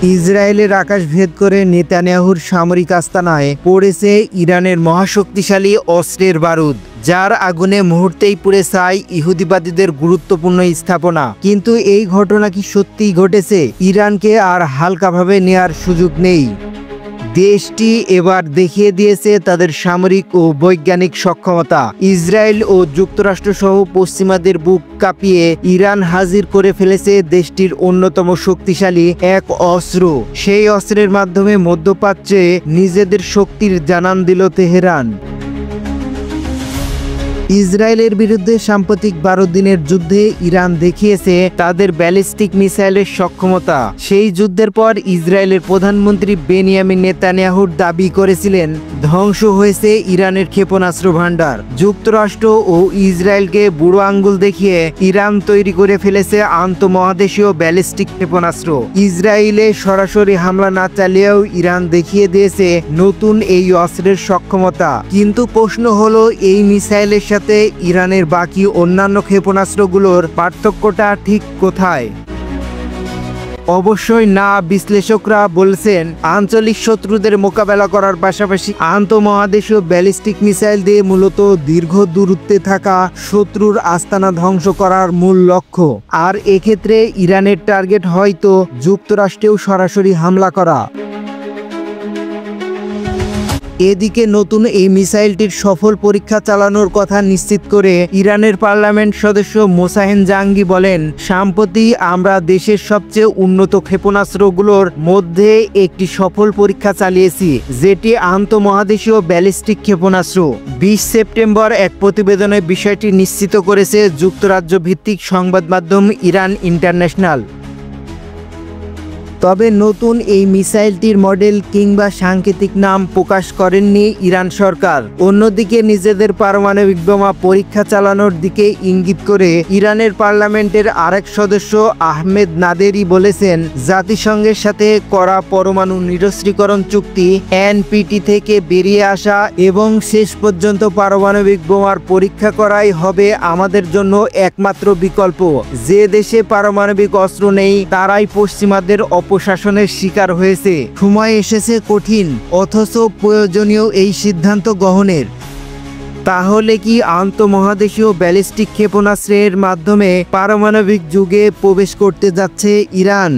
ইসরায়েলের আকাশ ভেদ করে নেতানিয়াহুর সামরিক আস্তানায় পড়েছে ইরানের মহাশক্তিশালী অস্ত্রের বারুদ, যার আগুনে মুহূর্তেই পুড়ে ছাই ইহুদিবাদীদের গুরুত্বপূর্ণ স্থাপনা। কিন্তু এই ঘটনা কি সত্যিই ঘটেছে? ইরানকে আর হালকাভাবে নেয়ার সুযোগ নেই। দেশটি এবার দেখিয়ে দিয়েছে তাদের সামরিক ও বৈজ্ঞানিক সক্ষমতা। ইসরায়েল ও যুক্তরাষ্ট্র সহ পশ্চিমাদের বুক কাঁপিয়ে ইরান হাজির করে ফেলেছে দেশটির অন্যতম শক্তিশালী এক অস্ত্র। সেই অস্ত্রের মাধ্যমে মধ্যপ্রাচ্যে নিজেদের শক্তির জানান দিল তেহরান। ইসরায়েলের বিরুদ্ধে সাম্প্রতিক 12 দিনের যুদ্ধে ইরান দেখিয়েছে তাদের ব্যালিস্টিক মিসাইলের সক্ষমতা। সেই যুদ্ধের পর ইসরায়েলের প্রধানমন্ত্রী বেনিয়ামিন নেতানিয়াহুর দাবি করেছিলেন ধ্বংস হয়েছে ইরানের ক্ষেপণাস্ত্র ভান্ডার। যুক্তরাষ্ট্র ও ইসরায়েলকে বুড়ো আঙ্গুল দেখিয়ে ইরান তৈরি করে ফেলেছে আন্তঃমহাদেশীয় ব্যালিস্টিক ক্ষেপণাস্ত্র। ইসরায়েলে সরাসরি হামলা না চালিয়েও ইরান দেখিয়ে দিয়েছে নতুন এই অস্ত্রের সক্ষমতা। কিন্তু প্রশ্ন হলো, এই মিসাইলের সাথে ইরানের বাকি অন্যান্য ক্ষেপণাস্ত্রগুলোর পার্থক্যটা ঠিক কোথায়? অবশ্যই না। বিশ্লেষকরা বলছেন আঞ্চলিক শত্রুদের মোকাবেলা করার পাশাপাশি আন্তঃমহাদেশীয় ব্যালিস্টিক মিসাইল দিয়ে মূলত দীর্ঘ দূরত্বে থাকা শত্রুর আস্তানা ধ্বংস করার মূল লক্ষ্য। আর এক্ষেত্রে ইরানের টার্গেট হয়তো যুক্তরাষ্ট্রেও সরাসরি হামলা করা। এদিকে নতুন এই মিসাইলটির সফল পরীক্ষা চালানোর কথা নিশ্চিত করে ইরানের পার্লামেন্ট সদস্য মোসাহেন জাঙ্গি বলেন, সম্প্রতি আমরা দেশের সবচেয়ে উন্নত ক্ষেপণাস্ত্রগুলোর মধ্যে একটি সফল পরীক্ষা চালিয়েছি, যেটি আন্তঃমহাদেশীয় ব্যালিস্টিক ক্ষেপণাস্ত্র। 20 সেপ্টেম্বর এক প্রতিবেদনে বিষয়টি নিশ্চিত করেছে যুক্তরাজ্য ভিত্তিক সংবাদ মাধ্যম ইরান ইন্টারন্যাশনাল। তবে নতুন এই মিসাইলটির মডেল কিংবা সাংকেতিক নাম প্রকাশ করেননি ইরান সরকার। অন্যদিকে নিজেদের পারমাণবিক বোমা পরীক্ষা চালানোর দিকে ইঙ্গিত করে ইরানের পার্লামেন্টের আরেক সদস্য আহমেদ নাদেরি বলেছেন, জাতিসংঘের সাথে করা পরমাণু নিরস্ত্রীকরণ চুক্তি এনপিটি থেকে বেরিয়ে আসা এবং শেষ পর্যন্ত পারমাণবিক বোমার পরীক্ষা করাই হবে আমাদের জন্য একমাত্র বিকল্প। যে দেশে পারমাণবিক অস্ত্র নেই তারাই পশ্চিমাদের অপশাসনের শিকার হয়েছে। সময় এসেছে কঠিন অথচ প্রয়োজনীয় এই সিদ্ধান্ত গ্রহণের। তাহলে কি আন্তঃমহাদেশীয় ব্যালিস্টিক ক্ষেপণাস্ত্রের মাধ্যমে পারমাণবিক যুগে প্রবেশ করতে যাচ্ছে ইরান?